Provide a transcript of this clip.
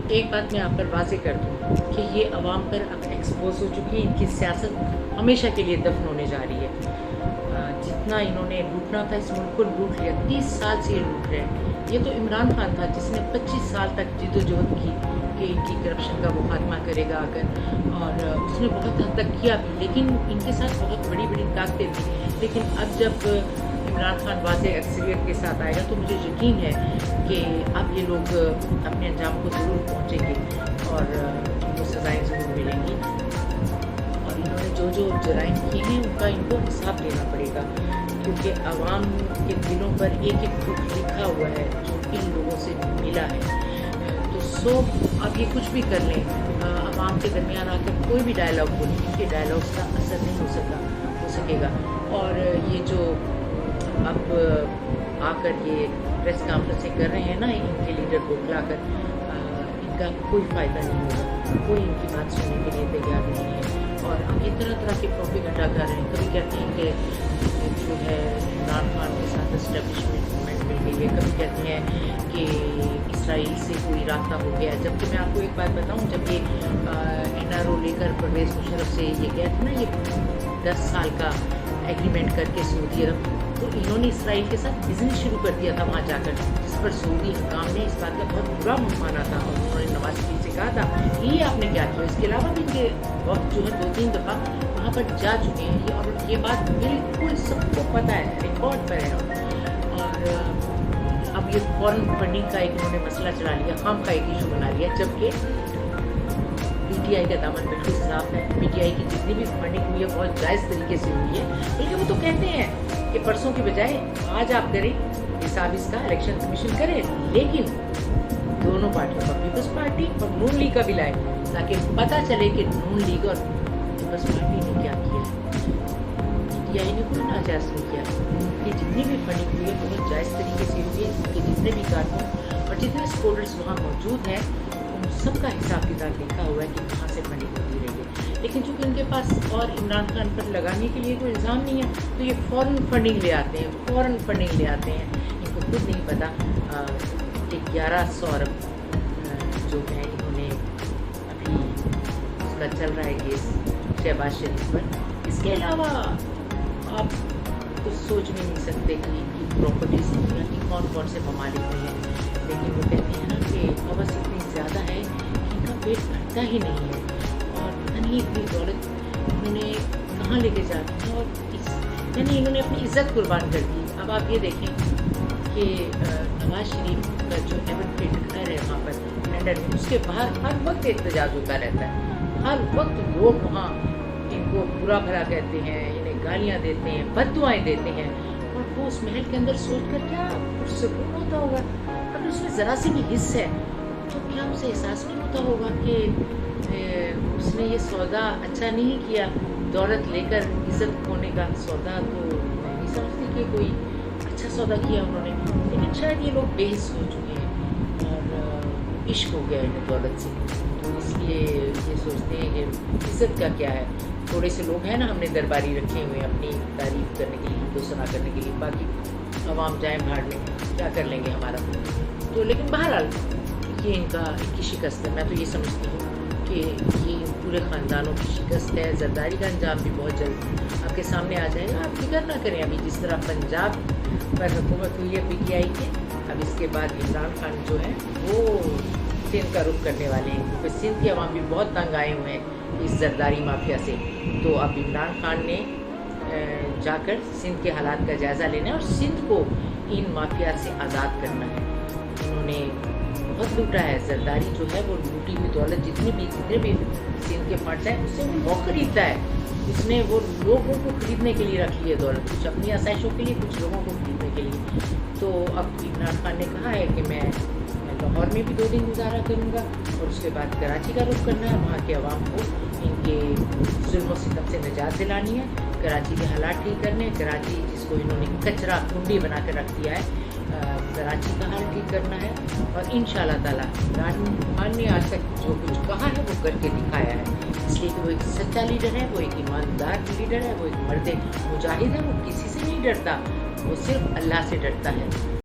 ایک بات میں آپ پر واضح کر دوں کہ یہ عوام پر اب ایکسپوز ہو چکی ہے، ان کی سیاست ہمیشہ کے لیے دفن ہونے جا رہی ہے۔ جتنا انہوں نے لوٹنا تھا اس ملک کو لوٹ لیا، 30 سال سے یہ لوٹ رہے ہیں۔ یہ تو عمران خان تھا جس نے 25 سال تک جد و جہد کی کہ ان کی کرپشن کا وہ خاتمہ کرے گا آ کر، اور اس نے بہت حد تک کیا بھی، لیکن ان کے ساتھ بہت بڑی بڑی طاقتیں تھیں۔ لیکن اب جب عمران خان واضح اکثریت کے ساتھ آئے گا تو مجھے یقین ہے کہ اب یہ لوگ اپنے انجام کو ضرور پہنچیں گے اور ان کو سزائیں ضرور ملیں گی، اور انہوں نے جو جرائم کیے ہیں ان کا ان کو حساب دینا پڑے گا، کیونکہ عوام کے دلوں پر ایک ایک دکھ لکھا ہوا ہے جو ان لوگوں سے ملا ہے۔ تو اب یہ کچھ بھی کر لیں، عوام کے درمیان آ کر کوئی بھی ڈائلاگ بولیں، ان کے ڈائلاگس کا اثر نہیں ہو سکے گا، اور یہ جو اب آ کر یہ پریس کانفرنسیں کر رہے ہیں نا ان کے لیڈر کو بلا کر، ان کا کوئی فائدہ نہیں ہوگا، کوئی ان کی بات سننے کے لیے تیار نہیں ہے، اور اب یہ طرح طرح کے پروپیگنڈا کر رہے ہیں۔ کبھی کہتے ہیں کہ جو ہے عمران خان کے ساتھ اسٹیبلشمنٹ مل گئی ہے، کبھی کہتے ہیں کہ اسرائیل سے کوئی رابطہ ہو گیا، جبکہ میں آپ کو ایک بات بتاؤں، جب یہ NRO لے کر پرویز مشرف سے یہ گیا تھا نا، یہ 10 سال کا ایگریمنٹ کر کے سعودی عرب، تو انہوں نے اسرائیل کے ساتھ بزنس شروع کر دیا تھا وہاں جا کر، جس پر سعودی حکام نے اس بات کا بہت برا مانا تھا، اور انہوں نے نواز شریف سے کہا تھا کہ یہ آپ نے کیا کیا۔ اس کے علاوہ بھی کہ وقت جو ہے 2-3 دفعہ وہاں پر جا چکے ہیں، اور یہ بات بالکل سب کو پتہ ہے، ریکارڈ پر ہے، اور اب یہ فورن فنڈنگ کا ایک انہوں نے مسئلہ چلا لیا، خام کا ایک ایشو بنا لیا، جبکہ PTI کا دامن بالکل صاف ہے۔ PTI کی جتنی بھی فنڈنگ ہوئی ہے بہت جائز طریقے سے ہوئی ہے، لیکن وہ تو کہتے ہیں کہ پرسوں کی بجائے آج آپ کریں حساب، اس کا الیکشن کمیشن کرے، لیکن دونوں پارٹیوں کا، پیپلز پارٹی اور نون لیگ کا بھی لائے، تاکہ پتہ چلے کہ نون لیگ اور پیپلز پارٹی نے کیا کیا ہے۔ PTI نے کوئی ناجائز نہیں کیا، یہ جتنی بھی فنڈنگ ہوئی ہے بہت جائز طریقے سے ہوئی ہے، ان کے جتنے بھی کارکن اور جتنے سپورٹرز وہاں موجود ہیں ان سب کا حساب کتاب لکھا ہوا ہے کہ کہاں سے فنڈنگ ہوتی رہی ہے، لیکن چونکہ ان کے پاس اور عمران خان پر لگانے کے لیے کوئی الزام نہیں ہے تو یہ فوراً فنڈنگ لے آتے ہیں، ان کو خود نہیں پتا کہ 1100 ارب جو ہے انہوں نے ابھی اس کا چل رہا ہے کیس شہباز شریف پر۔ اس کے علاوہ آپ کچھ سوچ بھی نہیں سکتے کہ ان کی پراپرٹیز دنیا کی کون کون سے ممالک میں ہیں، لیکن وہ کہتے ہیں نا کہ حوث اتنی زیادہ ہے کہ ان کا پیٹ بھرتا ہی نہیں ہے، اور پتہ نہیں اتنی دولت انہوں نے کہاں لے کے جاتی ہے، اور یعنی انہوں نے اپنی عزت قربان کر دی۔ اب آپ یہ دیکھیں کہ نواز شریف کا جو ایونٹ گھر ہے وہاں پر لنڈن میں، اس کے باہر ہر وقت احتجاج ہوتا رہتا ہے، ہر وقت لوگ وہاں ان کو برا بھلا کہتے ہیں، انہیں گالیاں دیتے ہیں، بد دعائیں دیتے ہیں، اور وہ اس محل کے اندر سوچ کر کیا سکون ہوتا ہوگا؟ اگر اس میں ذرا سی بھی حص ہے تو کیا اسے احساس نہیں ہوتا ہوگا کہ اس نے یہ سودا اچھا نہیں کیا، دولت لے کر عزت کھونے کا سودا، تو میں نہیں سمجھتی کہ کوئی اچھا سودا کیا انہوں نے، لیکن شاید یہ لوگ بے حس ہو چکے ہیں اور عشق ہو گیا انہیں دولت سے، تو اس لیے یہ سوچتے ہیں کہ عزت کا کیا ہے۔ تھوڑے سے لوگ ہیں نا ہم نے درباری رکھے ہوئے ہیں اپنی تعریف کرنے کے لیے، ان کو سنا کرنے کے لیے، باقی عوام جائیں بھاڑنے، کیا کر لیں گے ہمارا تو۔ لیکن بہرحال یہ ان کی شکست ہے، میں تو یہ سمجھتی ہوں کہ یہ پورے خاندانوں کی شکست ہے۔ زرداری کا انجام بھی بہت جلد آپ کے سامنے آ جائے گا، آپ فکر نہ کریں۔ ابھی جس طرح پنجاب پر حکومت ہوئی ہے PTI کی، اب اس کے بعد عمران خان جو ہے وہ سندھ کا رخ کرنے والے ہیں، کیونکہ سندھ کے عوام بھی بہت تنگ آئے ہوئے ہیں اس زرداری مافیا سے، تو اب عمران خان نے جا کر سندھ کے حالات کا جائزہ لینا ہے اور سندھ کو ان مافیا سے آزاد کرنا ہے۔ انہوں نے بہت لوٹا ہے، زرداری جو ہے وہ لوٹی ہوئی دولت جتنے بھی سندھ کے فنڈز ہیں اس سے وہ خریدتا ہے، اس نے وہ لوگوں کو خریدنے کے لیے رکھ لی ہے دولت، کچھ اپنی آسائشوں کے لیے، کچھ لوگوں کو خریدنے کے لیے۔ تو اب عمران خان نے کہا ہے کہ میں لاہور میں بھی 2 دن گزارا کروں گا، اور اس کے بعد کراچی کا رخ کرنا ہے، وہاں کے عوام کو ان کے ظلم و ستم سے نجات دلانی ہے، کراچی کے حالات ٹھیک کرنے، کراچی جس کو انہوں نے کچرا کنڈی بنا کر رکھ دیا ہے، کراچی کا حال ٹھیک کرنا ہے، اور انشاءاللہ تعالیٰ عمران خان نے آج تک جو کچھ کہا ہے وہ کر کے دکھایا ہے، اس لیے کہ وہ ایک سچا لیڈر ہے، وہ ایک ایماندار لیڈر ہے، وہ ایک مرد مجاہد ہے، وہ کسی سے نہیں ڈرتا، وہ صرف اللہ سے ڈرتا ہے۔